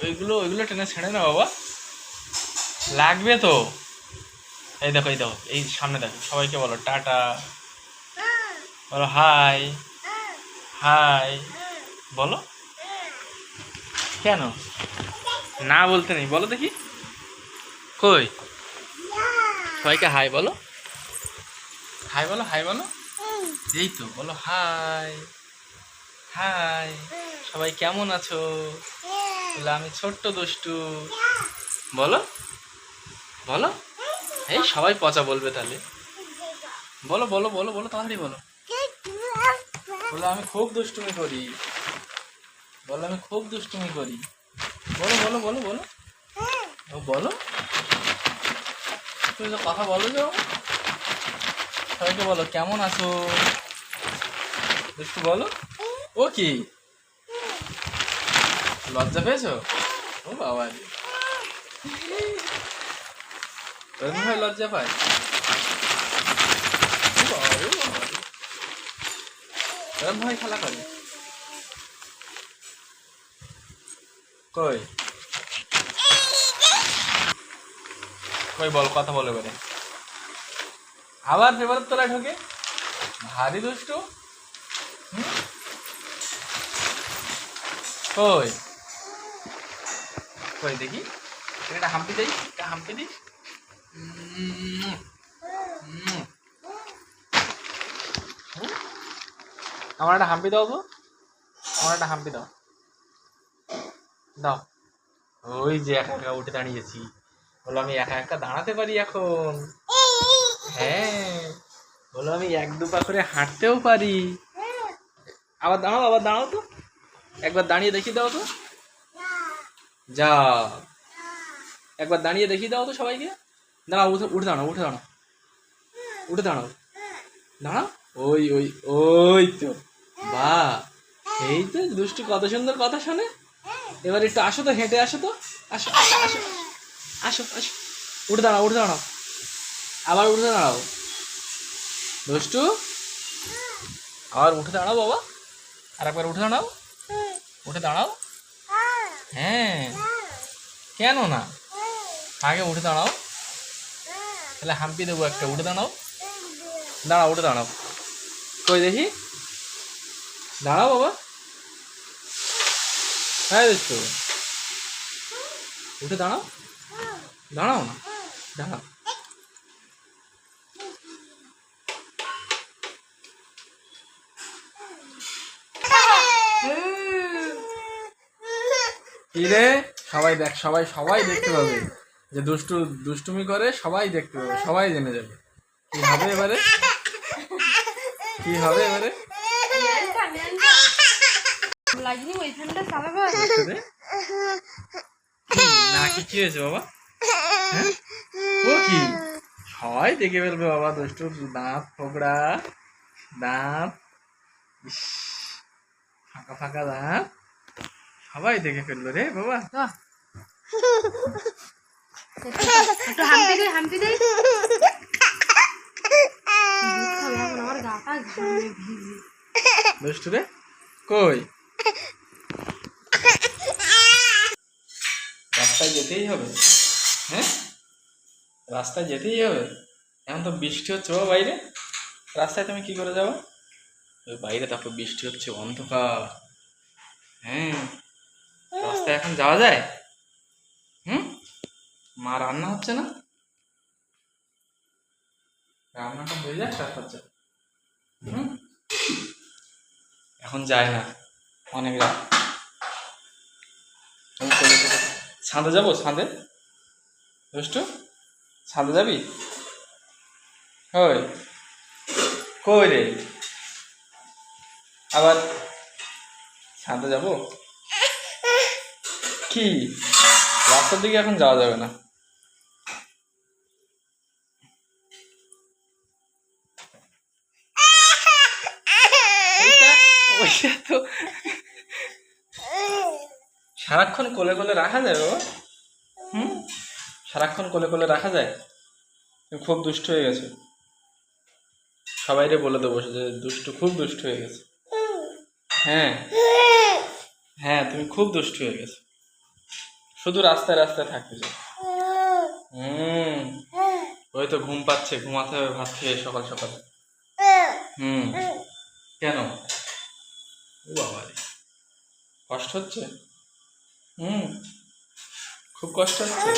ওইগুলো ওইগুলো টেনে ছেড়ে না বাবা, লাগবে তো। এই দেখো, এই দেখো, এই সামনে দেখো, সবাইকে বলো টাটা, বলো হাই, হাই বলো। কেন না বলতে নেই, বলো দেখি, কই সবাইকে হাই বলো, হাই বলো, হাই বলো, এই তো বলো হাই, হাই সবাই কেমন আছো, বলে আমি ছোট্ট দুষ্টু, বলো বলো। এই সবাই পচা বলবে তাহলে, বলো বলো বলো বলো, তাড়াতাড়ি বলো, বলো আমি খুব দুষ্টুমি করি, বলো আমি খুব দুষ্টুমি করি, বলো বলো বলো বলো, ও বলো, তুমি তো কথা বলো যাও, সবাইকে বলো কেমন আছো, একটু বলো। ও কি লজ্জা পেয়েছো? ও বাবা, এরকম ভাবে লজ্জা পায়? ও বাবা, ও বাবা, এরকম ভাবে খেলা করে? কই কই বল, কথা বলে বেড়ে, আবার পেপারের তলায় ঢোকে, ভারী দুষ্টু। কই কই দেখি, একটা হাম্পি দিই, একটা হাম্পি দিই, আমার একটা হাম্পি দাও তো, আমার একটা হাম্পি দাও, দাও। ওই যে একা একা উঠে দাঁড়িয়েছি, বলো আমি একা একা দাঁড়াতে পারি এখন, হ্যাঁ বলো আমি এক দু পা করে হাঁটতেও পারি। আবার দাঁড়াও, আবার দাঁড়াও তো, একবার দাঁড়িয়ে দেখিয়ে দাও তো, যা একবার দাঁড়িয়ে দেখিয়ে দাও তো সবাইকে, দাঁড়াও, উঠে উঠে দাঁড়াও, উঠে দাঁড়াও, উঠে দাঁড়াও, দাঁড়াও, ওই ওই ওই তো, বাহ, এই তো দুষ্টু কত সুন্দর কথা শোনে। এবার একটু আসো তো, হেঁটে আসো তো, আসো আসো আসো আসো আসো, উঠে দাঁড়াও, উঠে দাঁড়াও, আবার উঠে দাঁড়াও, দুষ্টু আবার উঠে দাঁড়াও বাবা, আর একবার উঠে দাঁড়াও, উঠে দাঁড়াও, হ্যাঁ কেন না, আগে উঠে দাঁড়াও, তাহলে হাম্পি দেবো একটা, উঠে দাঁড়াও, দাঁড়াও, উঠে দাঁড়াও, কই দেখি, দাঁড়াও বাবা, হ্যাঁ দুষ্টু উঠে দাঁড়াও, দাঁড়াও না, দাঁড়াও, কি রে, সবাই দেখ, সবাই সবাই দেখতে পাবে যে দুষ্টু দুষ্টুমি করে, সবাই দেখতে পাবে, সবাই জেনে যাবে, কি হবে এবারে, কি হবে এবারে, না কি হয়েছে বাবা, হ্যাঁ ও কি, সবাই দেখে ফেলবে বাবা, দুষ্টুর দাঁত ফোকড়া, দাঁত, ইস, ফাঁকা ফাঁকা দাঁত, সবাই দেখে ফেলবে রে বাবা। দুষ্টু রে, কই রাস্তায় যেতেই হবে, হ্যাঁ রাস্তায় যেতেই হবে, এখন তো বৃষ্টি হচ্ছে বাবা বাইরে, রাস্তায় তুমি কি করে যাবো, ওই বাইরে তারপর বৃষ্টি হচ্ছে, অন্ধকার, হ্যাঁ রাস্তায় এখন যাওয়া যায়, হুম, মা রান্না হচ্ছে না, রান্নাটা হয়ে যাক তারপর যা, হুম, এখন যায় না, অনেক রাত, ছাদে যাবো, ছাদে দুষ্টু, ছাদে যাবি, কই কই রে, আবার ছাদে যাবো, কি রাস্তার দিকে এখন যাওয়া যাবে না, ওইটা তো সারাক্ষণ কোলে কোলে রাখা যায় বাবা, হুম, সারাক্ষণ কোলে কোলে রাখা যায়, তুমি খুব দুষ্ট হয়ে গেছো, সবাইরে বলে দেবো যে দুষ্টু, খুব দুষ্ট হয়ে গেছে, হ্যাঁ হ্যাঁ তুমি খুব দুষ্ট হয়ে গেছো, শুধু রাস্তায় রাস্তায় থাকতে চাই। ওই তো ঘুম পাচ্ছে, ঘুমাতে হবে ভাত খেয়ে সকাল সকাল। কেন? ও বাবা রে, কষ্ট হচ্ছে? খুব কষ্ট হচ্ছে।